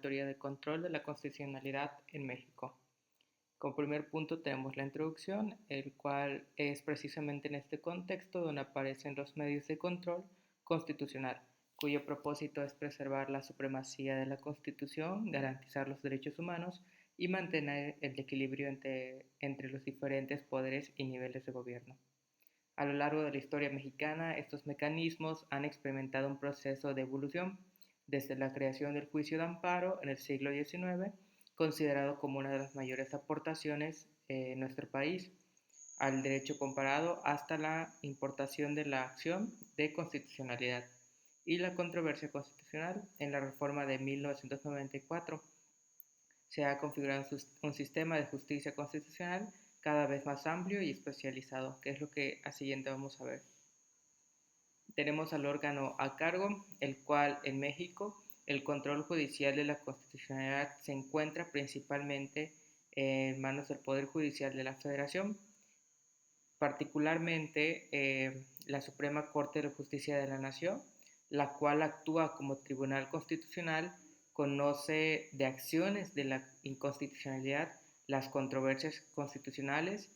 teoría de control de la constitucionalidad en México. Como primer punto tenemos la introducción, el cual es precisamente en este contexto donde aparecen los medios de control constitucional, cuyo propósito es preservar la supremacía de la Constitución, garantizar los derechos humanos y mantener el equilibrio entre los diferentes poderes y niveles de gobierno. A lo largo de la historia mexicana, estos mecanismos han experimentado un proceso de evolución desde la creación del juicio de amparo en el siglo XIX, considerado como una de las mayores aportaciones en nuestro país al derecho comparado, hasta la importación de la acción de constitucionalidad y la controversia constitucional en la reforma de 1994. Se ha configurado un sistema de justicia constitucional cada vez más amplio y especializado, que es lo que a siguiente vamos a ver. Tenemos al órgano a cargo, el cual en México el control judicial de la constitucionalidad se encuentra principalmente en manos del Poder Judicial de la Federación, particularmente la Suprema Corte de Justicia de la Nación, la cual actúa como tribunal constitucional, conoce de acciones de la inconstitucionalidad, las controversias constitucionales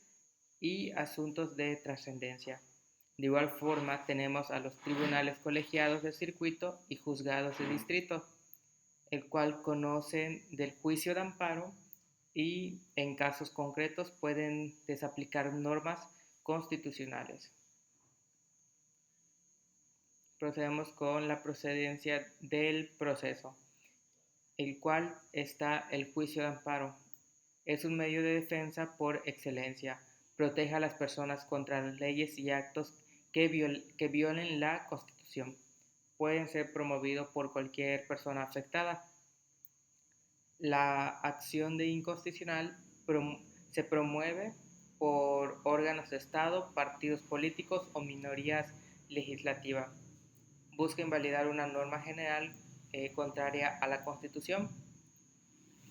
y asuntos de trascendencia. De igual forma, tenemos a los tribunales colegiados de circuito y juzgados de distrito, el cual conocen del juicio de amparo y en casos concretos pueden desaplicar normas constitucionales. Procedemos con la procedencia del proceso, el cual está el juicio de amparo. Es un medio de defensa por excelencia. Protege a las personas contra las leyes y actos que violen la Constitución. Pueden ser promovidos por cualquier persona afectada. La acción de inconstitucional se promueve por órganos de Estado, partidos políticos o minorías legislativas. Busca invalidar una norma general contraria a la Constitución.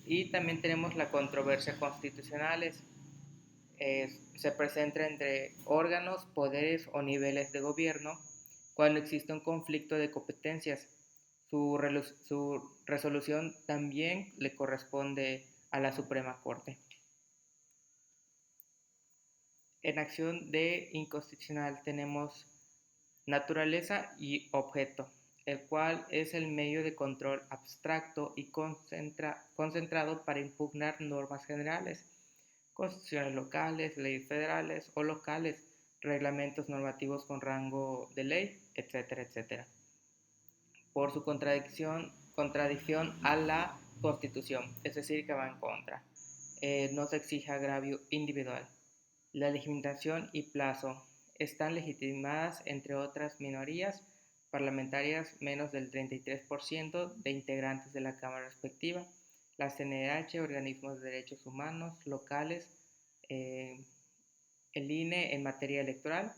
Y también tenemos la controversia constitucionales. Se presenta entre órganos, poderes o niveles de gobierno cuando existe un conflicto de competencias. Su resolución también le corresponde a la Suprema Corte. En acción de inconstitucional tenemos naturaleza y objeto, el cual es el medio de control abstracto y concentrado para impugnar normas generales, constituciones locales, leyes federales o locales, reglamentos normativos con rango de ley, etcétera, etcétera. Por su contradicción a la Constitución, es decir, que va en contra. No se exige agravio individual. La legitimación y plazo están legitimadas entre otras minorías parlamentarias menos del 33% de integrantes de la Cámara respectiva, la CNDH, organismos de derechos humanos locales, el INE en materia electoral,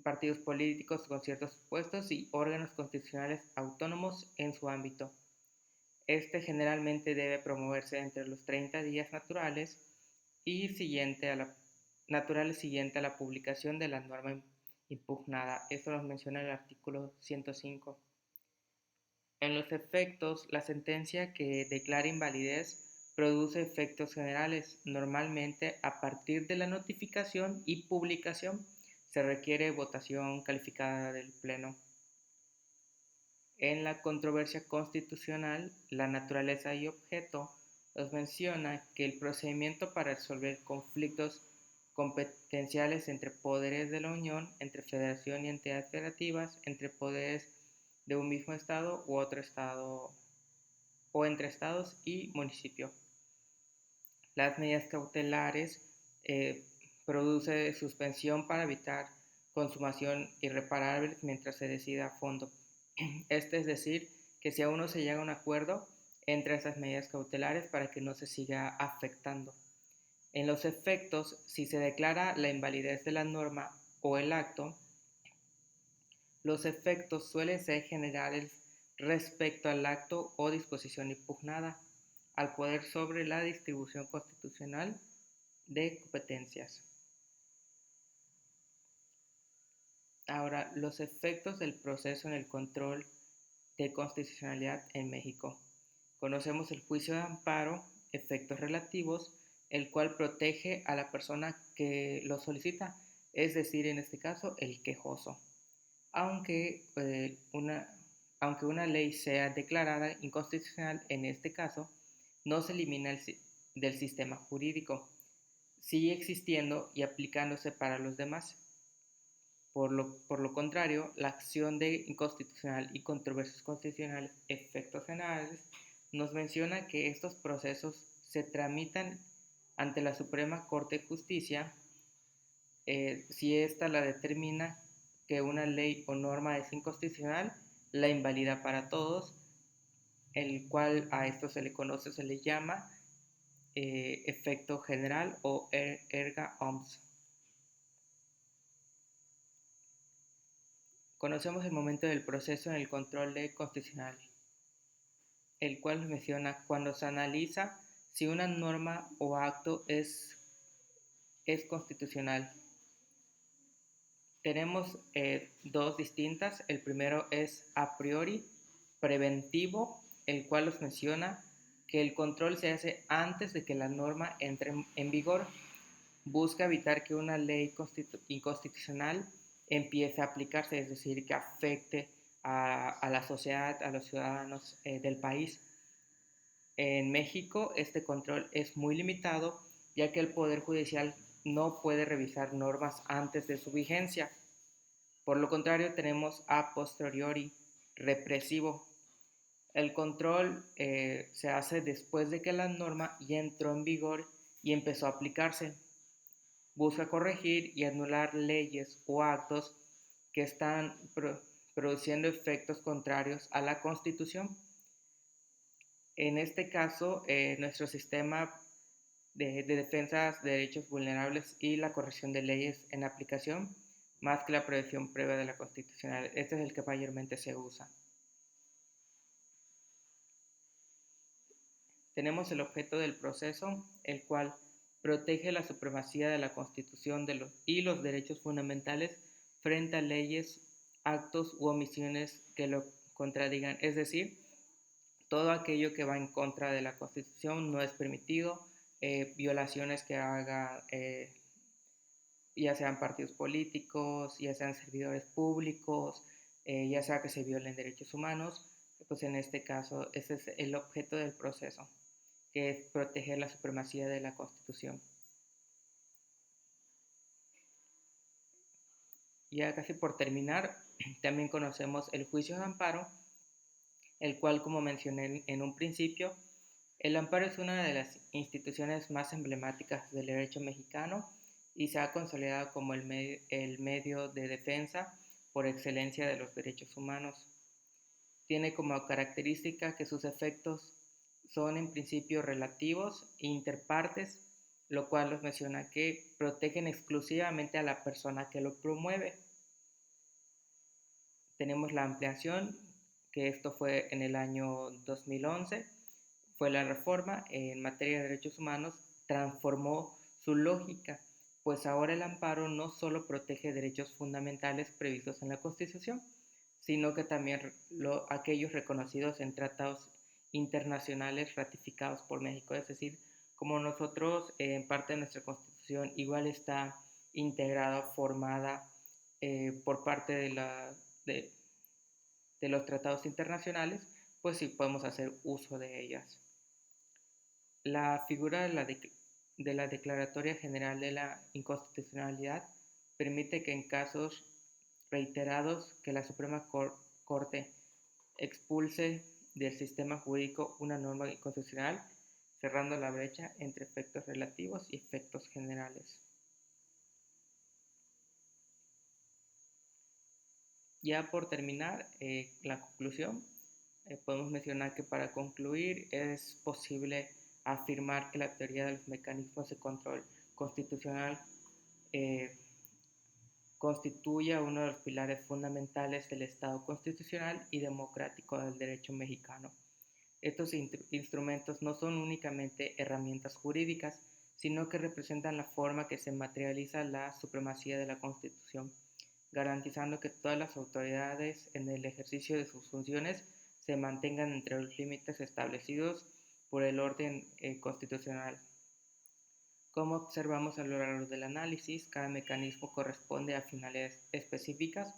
partidos políticos con ciertos puestos y órganos constitucionales autónomos en su ámbito. Este generalmente debe promoverse entre los 30 días naturales y siguiente a la publicación de la norma impugnada. Esto nos menciona el artículo 105. En los efectos, la sentencia que declara invalidez produce efectos generales. Normalmente, a partir de la notificación y publicación, se requiere votación calificada del Pleno. En la controversia constitucional, la naturaleza y objeto nos menciona que el procedimiento para resolver conflictos competenciales entre poderes de la Unión, entre federación y entidades federativas, entre poderes de un mismo estado u otro estado o entre estados y municipio. Las medidas cautelares produce suspensión para evitar consumación irreparable mientras se decida a fondo. Es decir, que si aún no se llega a un acuerdo entre esas medidas cautelares para que no se siga afectando. En los efectos, si se declara la invalidez de la norma o el acto, los efectos suelen ser generales respecto al acto o disposición impugnada, al poder sobre la distribución constitucional de competencias. Ahora, los efectos del proceso en el control de constitucionalidad en México. Conocemos el juicio de amparo, efectos relativos, el cual protege a la persona que lo solicita, es decir, en este caso, el quejoso. Aunque, aunque una ley sea declarada inconstitucional en este caso, no se elimina del sistema jurídico, sigue existiendo y aplicándose para los demás. Por lo contrario, la acción de inconstitucional y controversias constitucionales, efectos generales, nos menciona que estos procesos se tramitan ante la Suprema Corte de Justicia si ésta la determina que una ley o norma es inconstitucional, la invalida para todos, el cual a esto se le conoce, se le llama efecto general o erga omnes. Conocemos el momento del proceso en el control de constitucional, el cual menciona cuando se analiza si una norma o acto es constitucional. Tenemos dos distintas. El primero es a priori preventivo, el cual nos menciona que el control se hace antes de que la norma entre en vigor. Busca evitar que una ley inconstitucional empiece a aplicarse, es decir, que afecte a la sociedad, a los ciudadanos del país. En México este control es muy limitado, ya que el Poder Judicial no puede revisar normas antes de su vigencia. Por lo contrario, tenemos a posteriori represivo. El control se hace después de que la norma ya entró en vigor y empezó a aplicarse. Busca corregir y anular leyes o actos que están produciendo efectos contrarios a la Constitución. En este caso, nuestro sistema de defensa de derechos vulnerables y la corrección de leyes en aplicación, más que la prevención previa de la constitucional. Este es el que mayormente se usa. Tenemos el objeto del proceso, el cual protege la supremacía de la Constitución y los derechos fundamentales frente a leyes, actos u omisiones que lo contradigan. Es decir, todo aquello que va en contra de la Constitución no es permitido. Violaciones que hagan ya sean partidos políticos, ya sean servidores públicos, ya sea que se violen derechos humanos, pues en este caso ese es el objeto del proceso, que es proteger la supremacía de la Constitución. Ya casi por terminar, también conocemos el juicio de amparo, el cual, como mencioné en un principio, el amparo es una de las instituciones más emblemáticas del derecho mexicano y se ha consolidado como el medio de defensa por excelencia de los derechos humanos. Tiene como característica que sus efectos son en principio relativos e interpartes, lo cual nos menciona que protegen exclusivamente a la persona que lo promueve. Tenemos la ampliación, que esto fue en el año 2011, fue la reforma en materia de derechos humanos, transformó su lógica, pues ahora el amparo no solo protege derechos fundamentales previstos en la Constitución, sino que también aquellos reconocidos en tratados internacionales ratificados por México. Es decir, como nosotros en parte de nuestra Constitución igual está integrada, formada por parte de, de los tratados internacionales, pues sí podemos hacer uso de ellas. La figura de la Declaratoria General de la Inconstitucionalidad permite que en casos reiterados que la Suprema Corte expulse del sistema jurídico una norma inconstitucional, cerrando la brecha entre efectos relativos y efectos generales. Ya por terminar, la conclusión, podemos mencionar que para concluir es posible afirmar que la teoría de los mecanismos de control constitucional constituye uno de los pilares fundamentales del Estado constitucional y democrático del derecho mexicano. Estos instrumentos no son únicamente herramientas jurídicas, sino que representan la forma que se materializa la supremacía de la Constitución, garantizando que todas las autoridades en el ejercicio de sus funciones se mantengan entre los límites establecidos por el orden constitucional. Como observamos a lo largo del análisis, cada mecanismo corresponde a finalidades específicas,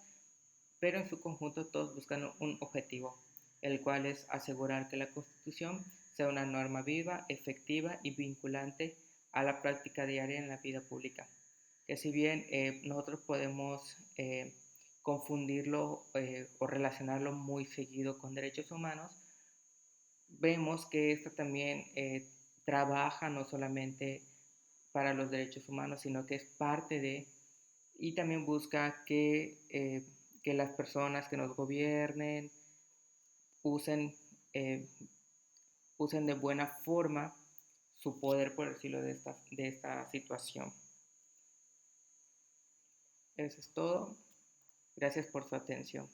pero en su conjunto todos buscan un objetivo, el cual es asegurar que la Constitución sea una norma viva, efectiva y vinculante a la práctica diaria en la vida pública. Que si bien nosotros podemos confundirlo o relacionarlo muy seguido con derechos humanos, vemos que esta también trabaja no solamente para los derechos humanos, sino que es parte de, y también busca que las personas que nos gobiernen usen, eh, usen de buena forma su poder, por decirlo de esta situación. Eso es todo. Gracias por su atención.